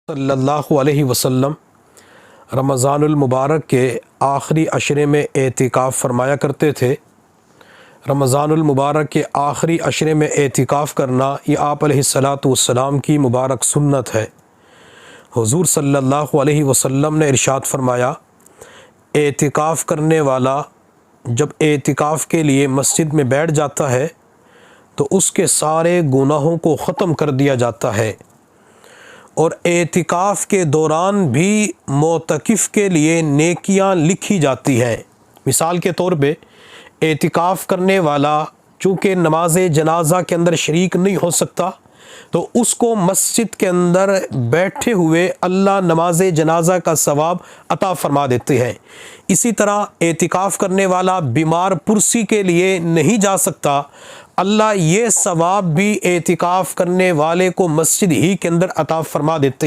सल्लल्लाहु अलैहि वसल्लम रमज़ानुल मुबारक के आखिरी अशरे में एतिकाफ़ फरमाया करते थे। रमज़ानुल मुबारक के आखिरी अशरे में एतिकाफ़ करना ये आप अलैहिस्सलातु वस्सलाम की मुबारक सुन्नत है। हुज़ूर सल्लल्लाहु अलैहि वसल्लम ने इरशाद फरमाया, एतिकाफ़ करने वाला जब एतिकाफ़ के लिए मस्जिद में बैठ जाता है तो उसके सारे गुनाहों को ख़त्म कर दिया जाता है और एतिकाफ़ के दौरान भी मोतकिफ़ के लिए नेकियां लिखी जाती हैं। मिसाल के तौर पे एतिकाफ़ करने वाला चूँकि नमाज जनाज़ा के अंदर शरीक नहीं हो सकता तो उसको मस्जिद के अंदर बैठे हुए अल्लाह नमाज जनाज़ा का सवाब अता फ़रमा देते हैं। इसी तरह एतिकाफ़ करने वाला बीमार पुरसी के लिए नहीं जा सकता, अल्लाह ये सवाब भी एतिकाफ़ करने वाले को मस्जिद ही के अंदर अता फ़रमा देते हैं।